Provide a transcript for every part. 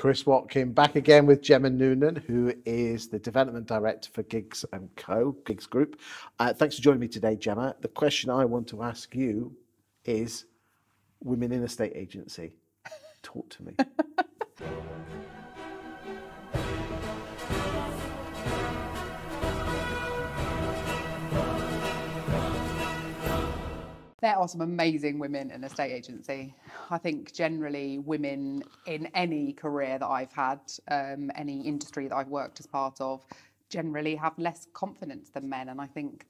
Chris Watkin, back again with Gemma Noonan, who is the Development Director for Gigg's Gigg's Group. Thanks for joining me today, Gemma. The question I want to ask you is, women in a state agency. Talk to me. There are some amazing women in a estate agency. I think generally women in any career that I've had, any industry that I've worked as part of, generally have less confidence than men. And I think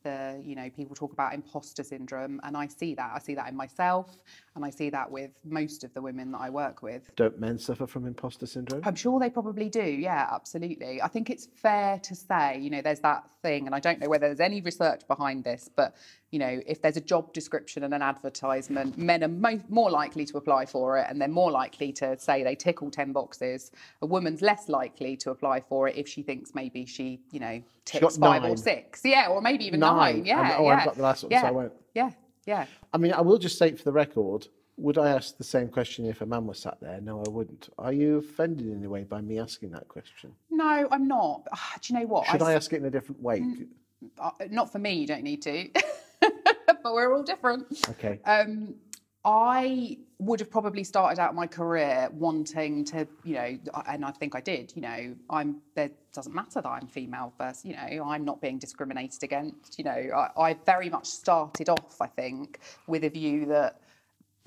people talk about imposter syndrome, and I see that. I see that in myself, and I see that with most of the women that I work with. Don't men suffer from imposter syndrome? I'm sure they probably do. Yeah, absolutely. I think it's fair to say, there's that thing, and I don't know whether there's any research behind this, but if there's a job description and an advertisement, men are more likely to apply for it, and they're more likely to say they tick all 10 boxes. A woman's less likely to apply for it if she thinks maybe she ticks 5 or 6. Yeah, or maybe even 9. Yeah. I haven't got the last one, so I won't. Yeah. I mean, I will just say for the record, would I ask the same question if a man was sat there? No, I wouldn't. Are you offended in any way by me asking that question? No, I'm not. Do you know what? Should I ask it in a different way? Not for me, you don't need to. But we're all different. Okay. I would have probably started out my career wanting to, and I think I did, there doesn't matter that I'm female first, I'm not being discriminated against, I very much started off, I think, with a view that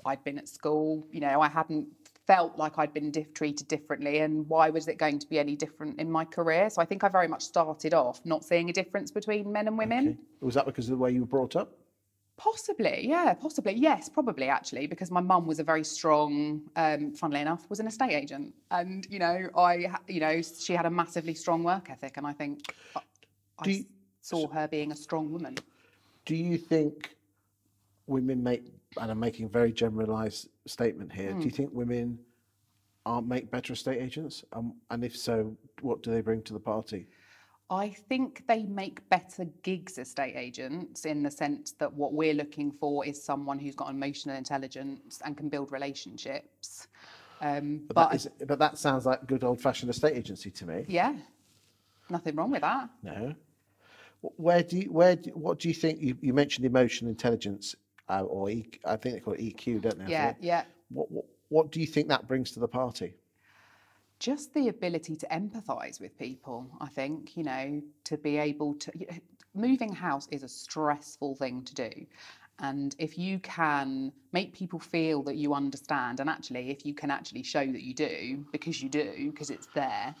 I'd been at school, I hadn't felt like I'd been treated differently, and why was it going to be any different in my career? So I think I very much started off not seeing a difference between men and women. Okay. Was that because of the way you were brought up? Possibly, yeah, possibly. Yes, probably actually, because my mum was a very strong, funnily enough, was an estate agent. And, she had a massively strong work ethic, and I think I saw her being a strong woman. Do you think women make, and I'm making a very generalised statement here, do you think women make better estate agents? And if so, what do they bring to the party? I think they make better Gigg's estate agents in the sense that what we're looking for is someone who's got emotional intelligence and can build relationships. But that sounds like good old-fashioned estate agency to me. Yeah, nothing wrong with that. No. What do you think? You mentioned emotional intelligence, I think they call it EQ, don't they? Yeah. What do you think that brings to the party? Just the ability to empathise with people, I think, to be able to... Moving house is a stressful thing to do. And if you can make people feel that you understand, and actually, if you can actually show that you do, because it's there,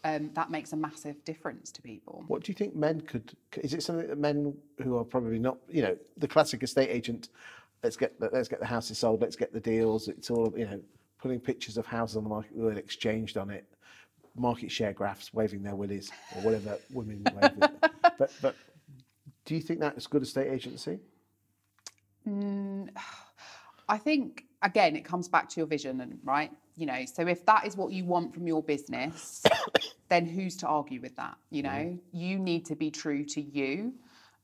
that makes a massive difference to people. What do you think men could... Is it something that men who are probably not... the classic estate agent, let's get the houses sold, let's get the deals, it's all, putting pictures of houses on the market with exchanged on it, market share graphs, waving their willies, or whatever women wave it. But do you think that's good estate agency? I think, again, it comes back to your vision, right? So if that is what you want from your business, then who's to argue with that? You need to be true to you.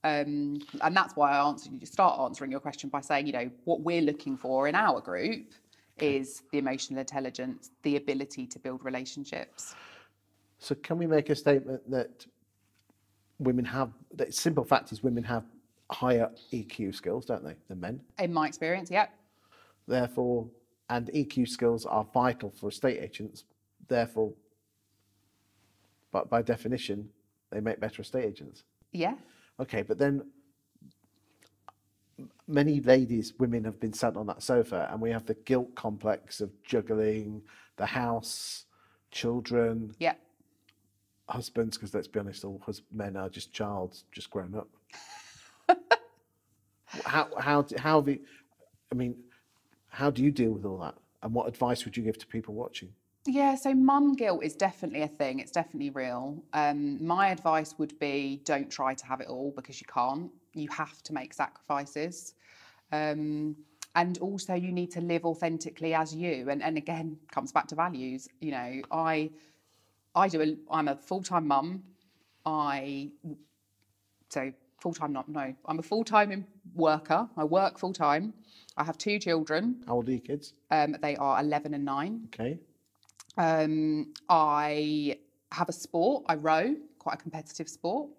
And that's why I start answering your question by saying, what we're looking for in our group is the emotional intelligence, the ability to build relationships. So can we make a statement that the simple fact is women have higher EQ skills, don't they, than men? In my experience, yeah. Therefore, and EQ skills are vital for estate agents, therefore, but by definition, they make better estate agents. Yeah. Okay, but then many women have been sat on that sofa, and we have the guilt complex of juggling the house, children, husbands, because let's be honest, all men are just grown up. How do you deal with all that? And what advice would you give to people watching? Yeah, so mum guilt is definitely a thing. It's definitely real. My advice would be don't try to have it all, because you can't. You have to make sacrifices. And also you need to live authentically as you. And again, comes back to values. I'm a full-time mum. I'm a full-time worker. I work full-time. I have 2 children. How old are your kids? They are 11 and 9. Okay. I have a sport. I row, quite a competitive sport,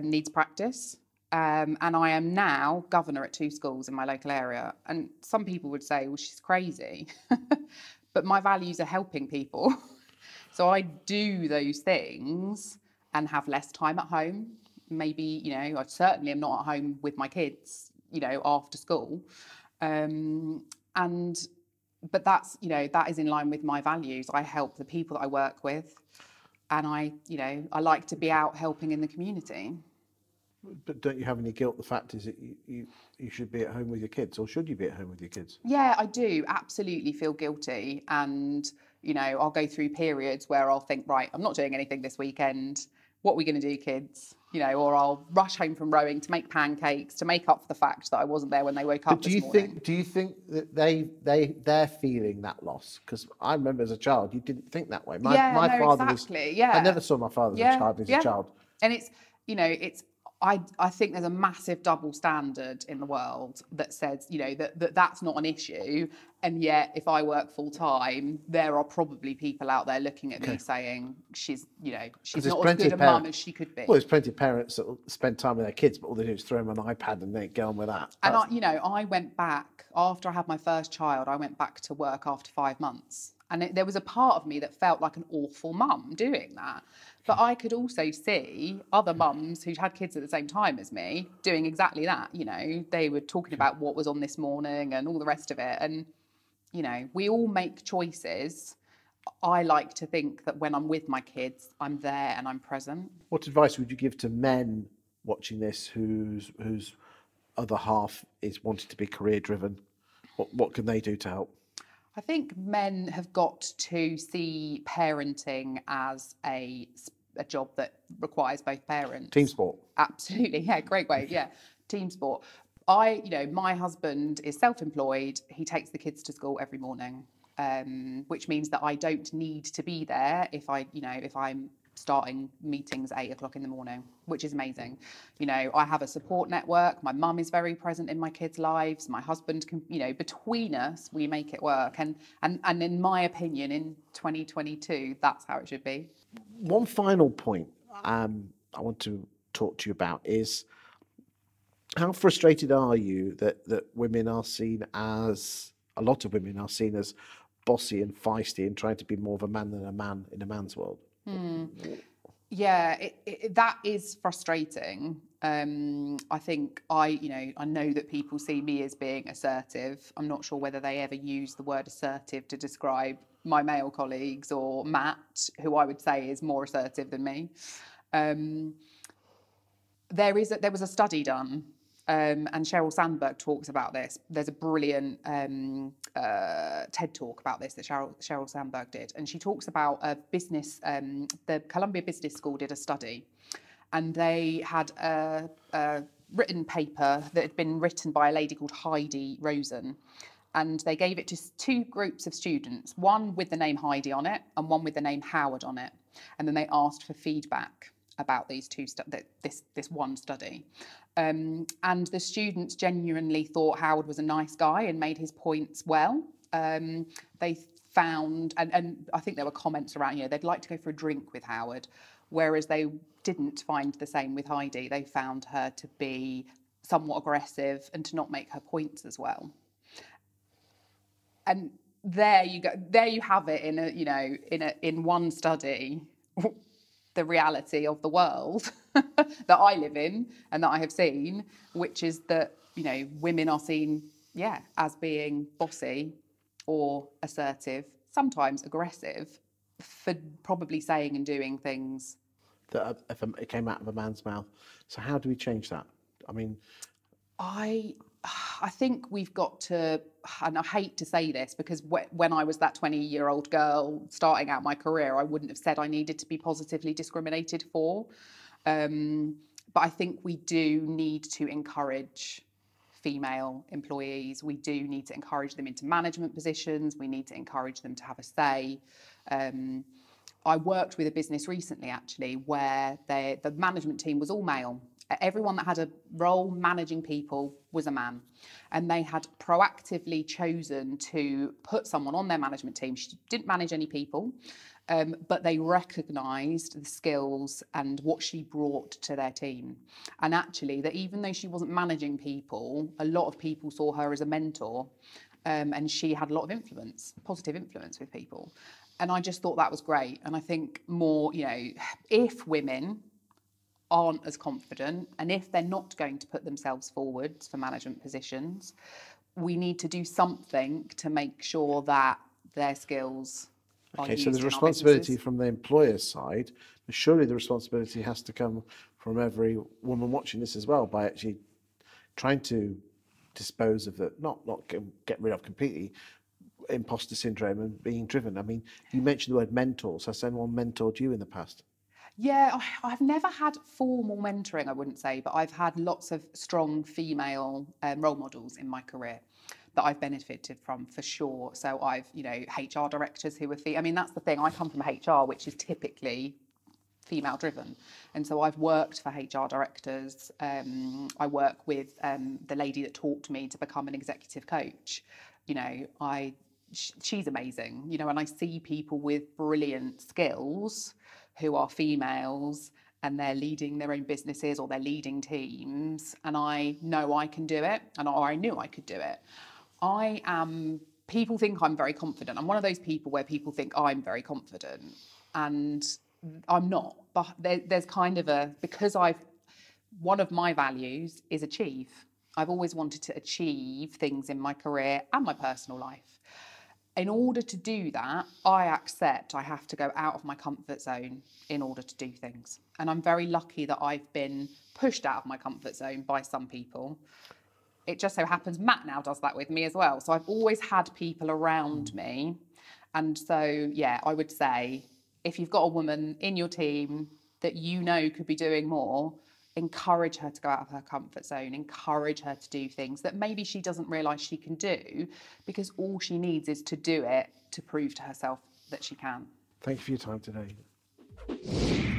needs practice. And I am now governor at 2 schools in my local area. And some people would say, well, she's crazy. But my values are helping people. So I do those things and have less time at home. Maybe, you know, I certainly am not at home with my kids, you know, after school. But that's, you know, that is in line with my values. I help the people that I work with, and I like to be out helping in the community. But don't you have any guilt? The fact is that you should be at home with your kids, or should you be at home with your kids? Yeah, I do absolutely feel guilty. And, you know, I'll go through periods where I'll think, right, I'm not doing anything this weekend. What are we going to do, kids? You know, or I'll rush home from rowing to make pancakes to make up for the fact that I wasn't there when they woke up this morning. Do you think that they're feeling that loss? Because I remember as a child, you didn't think that way. My father exactly. was. Yeah. I never saw my father as a child. And it's, you know, I think there's a massive double standard in the world that says, you know, that's not an issue. And yet, if I work full time, there are probably people out there looking at me saying she's not as good a mum as she could be. Well, there's plenty of parents that will spend time with their kids, but all they do is throw them an iPad and they go on with that. And I went back after I had my first child. I went back to work after 5 months. And there was a part of me that felt like an awful mum doing that. But I could also see other mums who'd had kids at the same time as me doing exactly that. You know, they were talking about what was on this morning and all the rest of it. And, you know, we all make choices. I like to think that when I'm with my kids, I'm there and I'm present. What advice would you give to men watching this whose other half is wanting to be career driven? What can they do to help? I think men have got to see parenting as a job that requires both parents. Team sport. Absolutely, yeah, great way, yeah, team sport. My husband is self-employed. He takes the kids to school every morning, which means that I don't need to be there if I'm starting meetings at 8 o'clock in the morning, which is amazing. You know, I have a support network. My mum is very present in my kids' lives. My husband can, you know, between us, we make it work. And in my opinion, in 2022, that's how it should be. One final point I want to talk to you about is how frustrated are you that women are seen as, a lot of women are seen as bossy and feisty and trying to be more of a man than a man in a man's world? Yeah, that is frustrating. I think I know that people see me as being assertive. I'm not sure whether they ever use the word assertive to describe my male colleagues or Matt, who I would say is more assertive than me. There was a study done, and Sheryl Sandberg talks about this. There's a brilliant TED talk about this that Sheryl Sandberg did, and she talks about a business. The Columbia Business School did a study, and they had a written paper that had been written by a lady called Heidi Rosen, and they gave it to 2 groups of students, one with the name Heidi on it and one with the name Howard on it, and then they asked for feedback about these this one study. And the students genuinely thought Howard was a nice guy and made his points well. They found, and I think there were comments around, you know, they'd like to go for a drink with Howard, whereas they didn't find the same with Heidi. They found her to be somewhat aggressive and to not make her points as well. And there you go. There you have it in one study. The reality of the world that I live in and that I have seen, which is that, you know, women are seen, as being bossy or assertive, sometimes aggressive, for probably saying and doing things that it came out of a man's mouth. So how do we change that? I mean, I think we've got to, and I hate to say this because when I was that 20-year-old girl starting out my career, I wouldn't have said I needed to be positively discriminated for. But I think we do need to encourage female employees. We do need to encourage them into management positions. We need to encourage them to have a say. I worked with a business recently, actually, where the management team was all male. Everyone that had a role managing people was a man, and they had proactively chosen to put someone on their management team. She didn't manage any people, but they recognised the skills and what she brought to their team. And actually, that even though she wasn't managing people, a lot of people saw her as a mentor, and she had a lot of influence, positive influence with people. And I just thought that was great. And I think more, if women aren't as confident, and if they're not going to put themselves forward for management positions, we need to do something to make sure that their skills are used So there's in our responsibility businesses. from the employer's side, but surely the responsibility has to come from every woman watching this as well, by actually trying to dispose of it, not get rid of completely, imposter syndrome and being driven. I mean, you mentioned the word mentors. Has anyone mentored you in the past? Yeah, I've never had formal mentoring, I wouldn't say, but I've had lots of strong female role models in my career that I've benefited from, for sure. So I've, HR directors who are I mean, that's the thing. I come from HR, which is typically female driven. And so I've worked for HR directors. I work with the lady that taught me to become an executive coach. She's amazing, and I see people with brilliant skills who are females, and they're leading their own businesses or they're leading teams, and I know I can do it, or I knew I could do it. People think I'm very confident. I'm one of those people where people think I'm very confident, and I'm not. But there's kind of one of my values is achieve. I've always wanted to achieve things in my career and my personal life. In order to do that, I accept I have to go out of my comfort zone in order to do things. And I'm very lucky that I've been pushed out of my comfort zone by some people. It just so happens Matt now does that with me as well. So I've always had people around me. And so, yeah, I would say if you've got a woman in your team that could be doing more, encourage her to go out of her comfort zone, encourage her to do things that maybe she doesn't realise she can do, because all she needs is to do it to prove to herself that she can. Thank you for your time today.